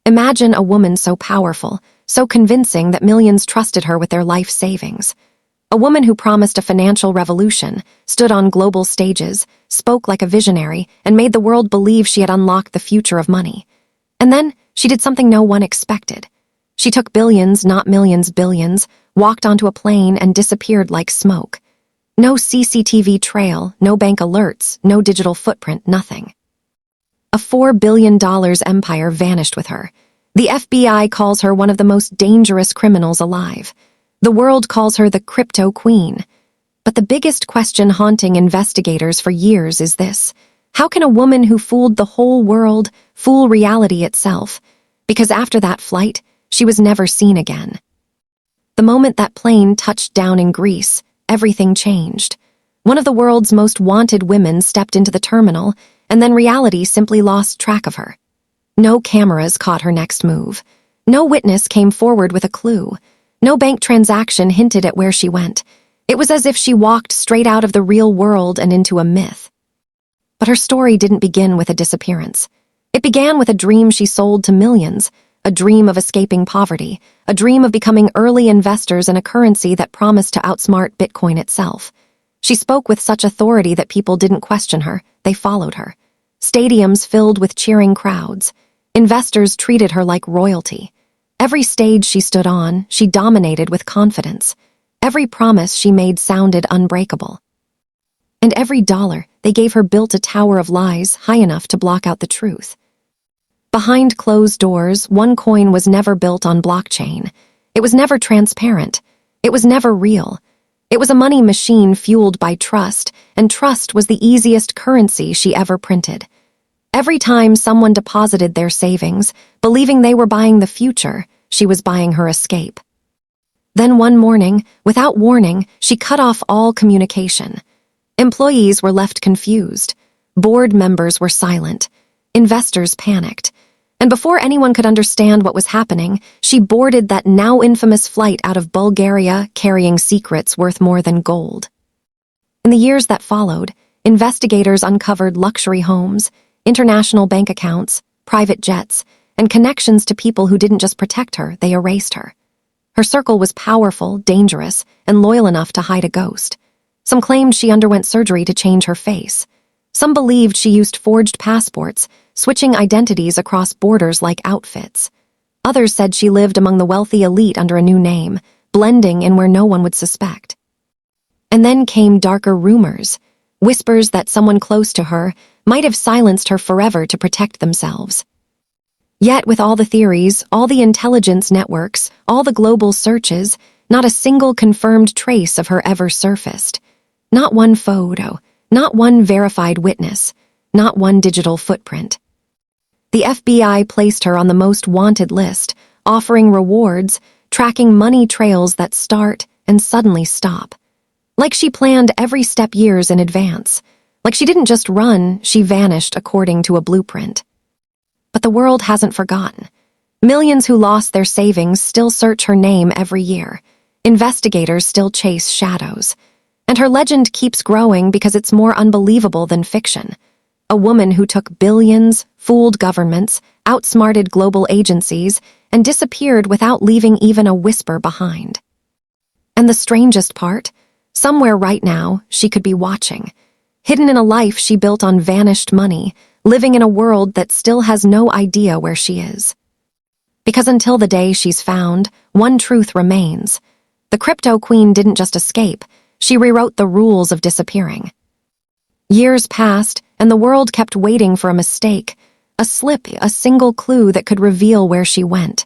Imagine a woman so powerful, so convincing that millions trusted her with their life savings. A woman who promised a financial revolution, stood on global stages, spoke like a visionary, and made the world believe she had unlocked the future of money. And then, she did something no one expected. She took billions, not millions, billions, walked onto a plane and disappeared like smoke. No CCTV trail, no bank alerts, no digital footprint, nothing. A $4 billion empire vanished with her. The FBI calls her one of the most dangerous criminals alive. The world calls her the crypto queen. But the biggest question haunting investigators for years is this: how can a woman who fooled the whole world fool reality itself? Because after that flight, she was never seen again. The moment that plane touched down in Greece, everything changed. One of the world's most wanted women stepped into the terminal, and then reality simply lost track of her. No cameras caught her next move. No witness came forward with a clue. No bank transaction hinted at where she went. It was as if she walked straight out of the real world and into a myth. But her story didn't begin with a disappearance. It began with a dream she sold to millions, a dream of escaping poverty, a dream of becoming early investors in a currency that promised to outsmart Bitcoin itself. She spoke with such authority that people didn't question her, they followed her. Stadiums filled with cheering crowds. Investors treated her like royalty. Every stage she stood on, she dominated with confidence. Every promise she made sounded unbreakable. And every dollar they gave her built a tower of lies high enough to block out the truth. Behind closed doors, one coin was never built on blockchain. It was never transparent. It was never real. It was a money machine fueled by trust, and trust was the easiest currency she ever printed. Every time someone deposited their savings, believing they were buying the future, she was buying her escape. Then one morning, without warning, she cut off all communication. Employees were left confused. Board members were silent. Investors panicked. And before anyone could understand what was happening, she boarded that now infamous flight out of Bulgaria carrying secrets worth more than gold. In the years that followed, investigators uncovered luxury homes, international bank accounts, private jets, and connections to people who didn't just protect her, they erased her. Her circle was powerful, dangerous, and loyal enough to hide a ghost. Some claimed she underwent surgery to change her face. Some believed she used forged passports, switching identities across borders like outfits. Others said she lived among the wealthy elite under a new name, blending in where no one would suspect. And then came darker rumors, whispers that someone close to her might have silenced her forever to protect themselves. Yet with all the theories, all the intelligence networks, all the global searches, not a single confirmed trace of her ever surfaced. Not one photo, not one verified witness, not one digital footprint. The FBI placed her on the most wanted list, offering rewards, tracking money trails that start and suddenly stop. Like she planned every step years in advance. Like she didn't just run, she vanished according to a blueprint. But the world hasn't forgotten. Millions who lost their savings still search her name every year. Investigators still chase shadows. And her legend keeps growing because it's more unbelievable than fiction. A woman who took billions, fooled governments, outsmarted global agencies, and disappeared without leaving even a whisper behind. And the strangest part? Somewhere right now, she could be watching. Hidden in a life she built on vanished money, living in a world that still has no idea where she is. Because until the day she's found, one truth remains. The crypto queen didn't just escape, she rewrote the rules of disappearing. Years passed, and the world kept waiting for a mistake, a slip, a single clue that could reveal where she went.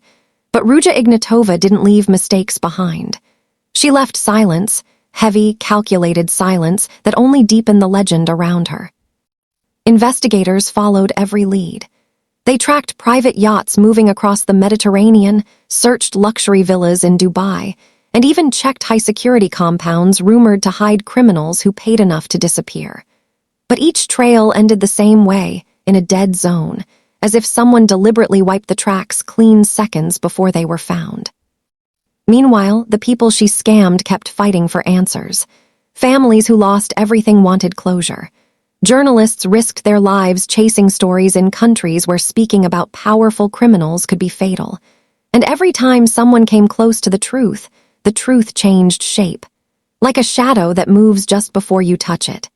But Ruja Ignatova didn't leave mistakes behind. She left silence, heavy, calculated silence that only deepened the legend around her. Investigators followed every lead. They tracked private yachts moving across the Mediterranean, searched luxury villas in Dubai, and even checked high-security compounds rumored to hide criminals who paid enough to disappear. But each trail ended the same way, in a dead zone, as if someone deliberately wiped the tracks clean seconds before they were found. Meanwhile, the people she scammed kept fighting for answers. Families who lost everything wanted closure. Journalists risked their lives chasing stories in countries where speaking about powerful criminals could be fatal. And every time someone came close to the truth changed shape, like a shadow that moves just before you touch it.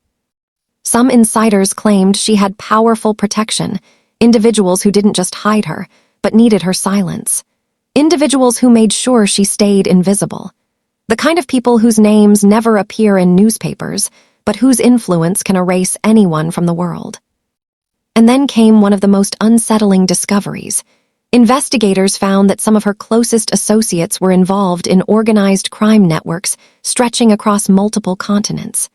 Some insiders claimed she had powerful protection, individuals who didn't just hide her, but needed her silence. Individuals who made sure she stayed invisible. The kind of people whose names never appear in newspapers, but whose influence can erase anyone from the world. And then came one of the most unsettling discoveries. Investigators found that some of her closest associates were involved in organized crime networks stretching across multiple continents.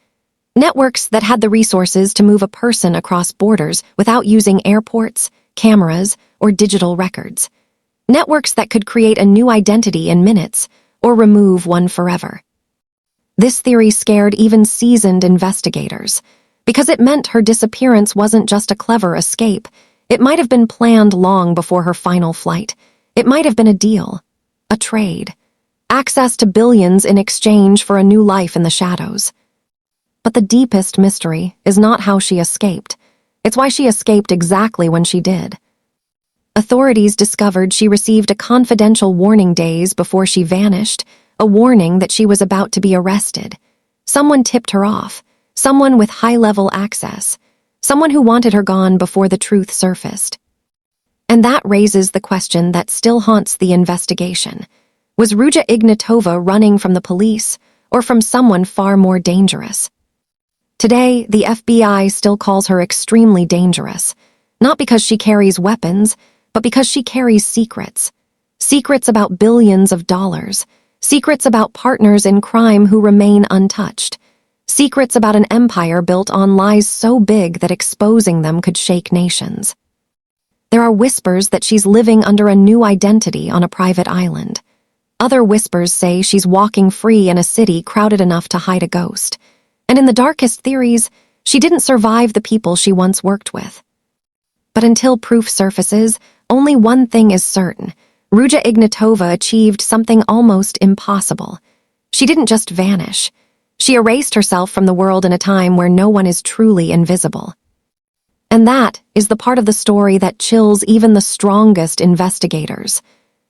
Networks that had the resources to move a person across borders without using airports, cameras, or digital records. Networks that could create a new identity in minutes or remove one forever. This theory scared even seasoned investigators, because it meant her disappearance wasn't just a clever escape. It might have been planned long before her final flight. It might have been a deal, a trade, access to billions in exchange for a new life in the shadows. But the deepest mystery is not how she escaped. It's why she escaped exactly when she did. Authorities discovered she received a confidential warning days before she vanished, a warning that she was about to be arrested. Someone tipped her off, someone with high-level access, someone who wanted her gone before the truth surfaced. And that raises the question that still haunts the investigation. Was Ruja Ignatova running from the police, or from someone far more dangerous? Today, the FBI still calls her extremely dangerous, not because she carries weapons, but because she carries secrets. Secrets about billions of dollars, secrets about partners in crime who remain untouched, secrets about an empire built on lies so big that exposing them could shake nations. There are whispers that she's living under a new identity on a private island. Other whispers say she's walking free in a city crowded enough to hide a ghost. And in the darkest theories, she didn't survive the people she once worked with. But until proof surfaces, only one thing is certain. Ruja Ignatova achieved something almost impossible. She didn't just vanish. She erased herself from the world in a time where no one is truly invisible. And that is the part of the story that chills even the strongest investigators.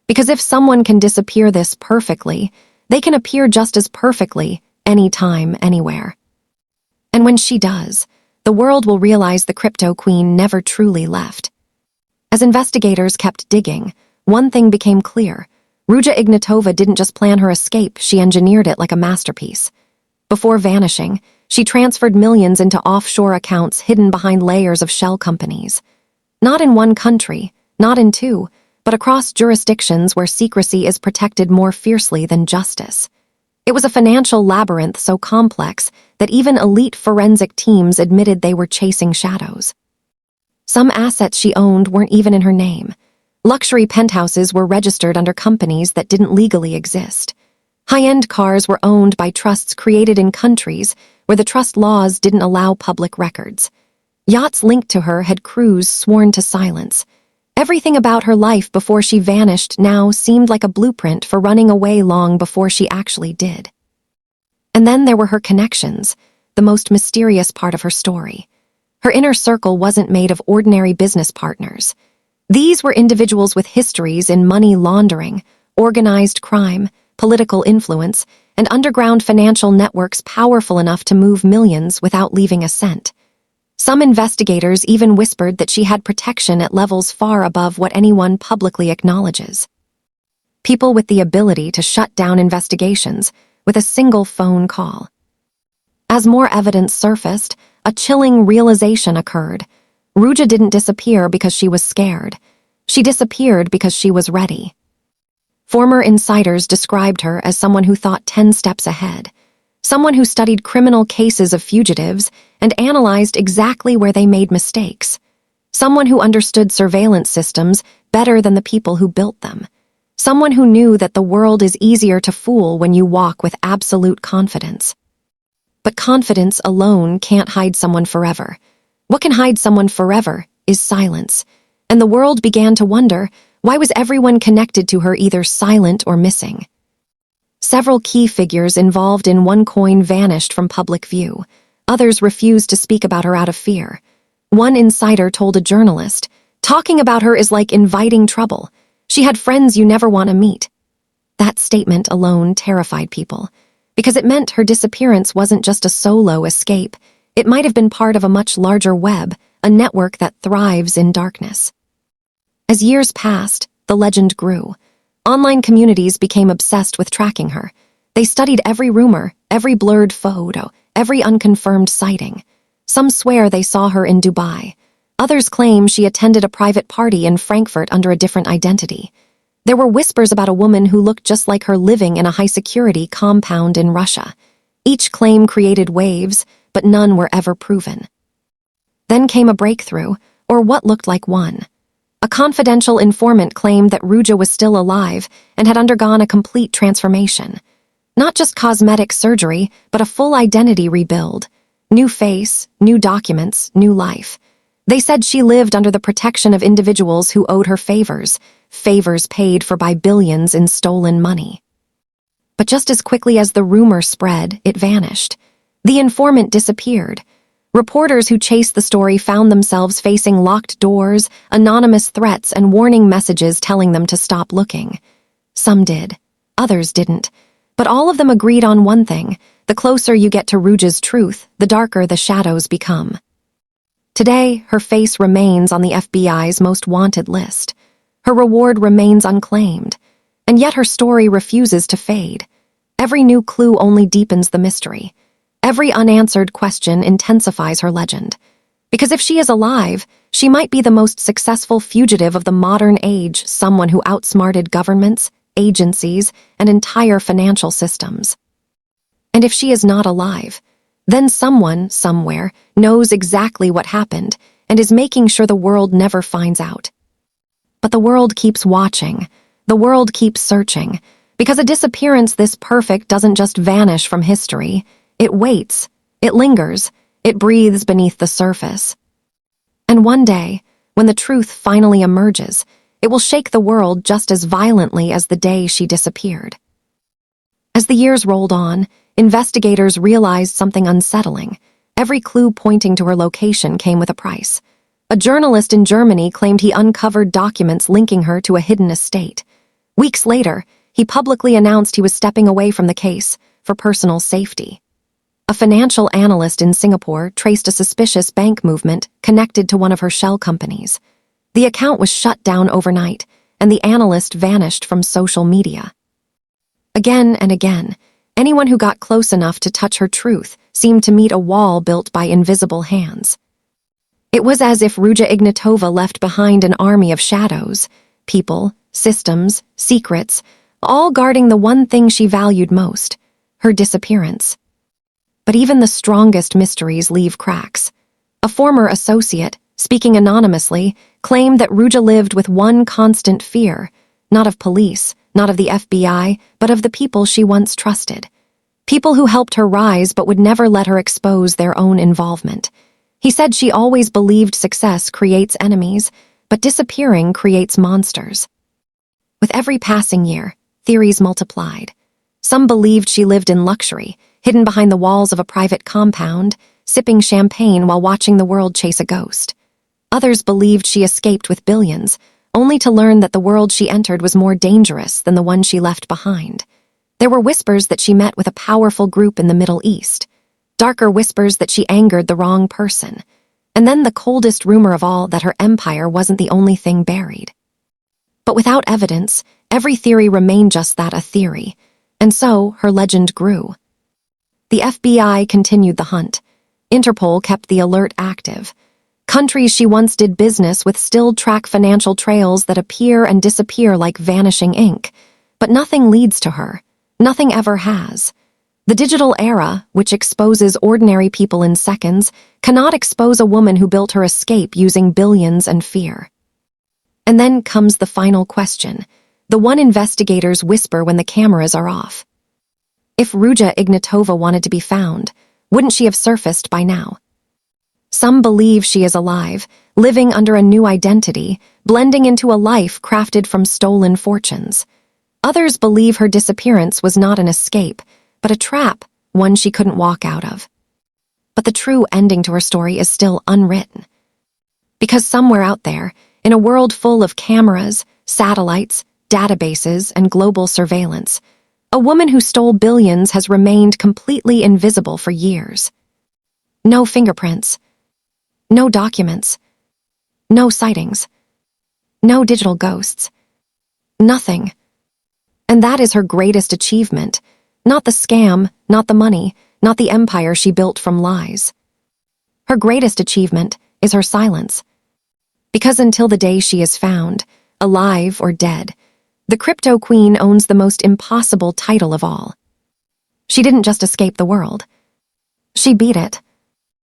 Because if someone can disappear this perfectly, they can appear just as perfectly, anytime, anywhere. And when she does, the world will realize the crypto queen never truly left. As investigators kept digging, one thing became clear. Ruja Ignatova didn't just plan her escape, she engineered it like a masterpiece. Before vanishing, she transferred millions into offshore accounts hidden behind layers of shell companies. Not in one country, not in two, but across jurisdictions where secrecy is protected more fiercely than justice. It was a financial labyrinth so complex that even elite forensic teams admitted they were chasing shadows. Some assets she owned weren't even in her name. Luxury penthouses were registered under companies that didn't legally exist. High-end cars were owned by trusts created in countries where the trust laws didn't allow public records. Yachts linked to her had crews sworn to silence. Everything about her life before she vanished now seemed like a blueprint for running away long before she actually did. And then there were her connections, the most mysterious part of her story. Her inner circle wasn't made of ordinary business partners. These were individuals with histories in money laundering, organized crime, political influence, and underground financial networks powerful enough to move millions without leaving a cent. Some investigators even whispered that she had protection at levels far above what anyone publicly acknowledges. People with the ability to shut down investigations with a single phone call. As more evidence surfaced, a chilling realization occurred. Ruja didn't disappear because she was scared. She disappeared because she was ready. Former insiders described her as someone who thought 10 steps ahead. Someone who studied criminal cases of fugitives and analyzed exactly where they made mistakes. Someone who understood surveillance systems better than the people who built them. Someone who knew that the world is easier to fool when you walk with absolute confidence. But confidence alone can't hide someone forever. What can hide someone forever is silence. And the world began to wonder, why was everyone connected to her either silent or missing? Several key figures involved in OneCoin vanished from public view. Others refused to speak about her out of fear. One insider told a journalist, "Talking about her is like inviting trouble. She had friends you never want to meet." That statement alone terrified people, because it meant her disappearance wasn't just a solo escape. It might have been part of a much larger web, a network that thrives in darkness. As years passed, the legend grew. Online communities became obsessed with tracking her. They studied every rumor, every blurred photo, every unconfirmed sighting. Some swear they saw her in Dubai. Others claim she attended a private party in Frankfurt under a different identity. There were whispers about a woman who looked just like her living in a high-security compound in Russia. Each claim created waves, but none were ever proven. Then came a breakthrough, or what looked like one. A confidential informant claimed that Ruja was still alive and had undergone a complete transformation. Not just cosmetic surgery, but a full identity rebuild. New face, new documents, new life. They said she lived under the protection of individuals who owed her favors paid for by billions in stolen money. But just as quickly as the rumor spread, it vanished. The informant disappeared. Reporters who chased the story found themselves facing locked doors, anonymous threats, and warning messages telling them to stop looking. Some did. Others didn't. But all of them agreed on one thing: the closer you get to Ruja's truth, the darker the shadows become. Today, her face remains on the FBI's most wanted list. Her reward remains unclaimed. And yet her story refuses to fade. Every new clue only deepens the mystery. Every unanswered question intensifies her legend. Because if she is alive, she might be the most successful fugitive of the modern age, someone who outsmarted governments, agencies, and entire financial systems. And if she is not alive, then someone, somewhere, knows exactly what happened and is making sure the world never finds out. But the world keeps watching. The world keeps searching. Because a disappearance this perfect doesn't just vanish from history. It waits. It lingers. It breathes beneath the surface. And one day, when the truth finally emerges, it will shake the world just as violently as the day she disappeared. As the years rolled on, investigators realized something unsettling. Every clue pointing to her location came with a price. A journalist in Germany claimed he uncovered documents linking her to a hidden estate. Weeks later, he publicly announced he was stepping away from the case for personal safety. A financial analyst in Singapore traced a suspicious bank movement connected to one of her shell companies. The account was shut down overnight, and the analyst vanished from social media. Again and again, anyone who got close enough to touch her truth seemed to meet a wall built by invisible hands. It was as if Ruja Ignatova left behind an army of shadows, people, systems, secrets, all guarding the one thing she valued most, her disappearance. But even the strongest mysteries leave cracks. A former associate, speaking anonymously, claimed that Ruja lived with one constant fear, not of police, not of the FBI, but of the people she once trusted. People who helped her rise but would never let her expose their own involvement. He said she always believed success creates enemies, but disappearing creates monsters. With every passing year, theories multiplied. Some believed she lived in luxury, hidden behind the walls of a private compound, sipping champagne while watching the world chase a ghost. Others believed she escaped with billions, only to learn that the world she entered was more dangerous than the one she left behind. There were whispers that she met with a powerful group in the Middle East, darker whispers that she angered the wrong person, and then the coldest rumor of all that her empire wasn't the only thing buried. But without evidence, every theory remained just that, a theory, and so her legend grew. The FBI continued the hunt. Interpol kept the alert active. Countries she once did business with still track financial trails that appear and disappear like vanishing ink, but nothing leads to her. Nothing ever has. The digital era, which exposes ordinary people in seconds, cannot expose a woman who built her escape using billions and fear. And then comes the final question, the one investigators whisper when the cameras are off. If Ruja Ignatova wanted to be found, wouldn't she have surfaced by now? Some believe she is alive, living under a new identity, blending into a life crafted from stolen fortunes. Others believe her disappearance was not an escape, but a trap, one she couldn't walk out of. But the true ending to her story is still unwritten. Because somewhere out there, in a world full of cameras, satellites, databases, and global surveillance, a woman who stole billions has remained completely invisible for years. No fingerprints, no documents, no sightings, no digital ghosts, nothing. And that is her greatest achievement, not the scam, not the money, not the empire she built from lies. Her greatest achievement is her silence. Because until the day she is found, alive or dead, the crypto queen owns the most impossible title of all. She didn't just escape the world. She beat it.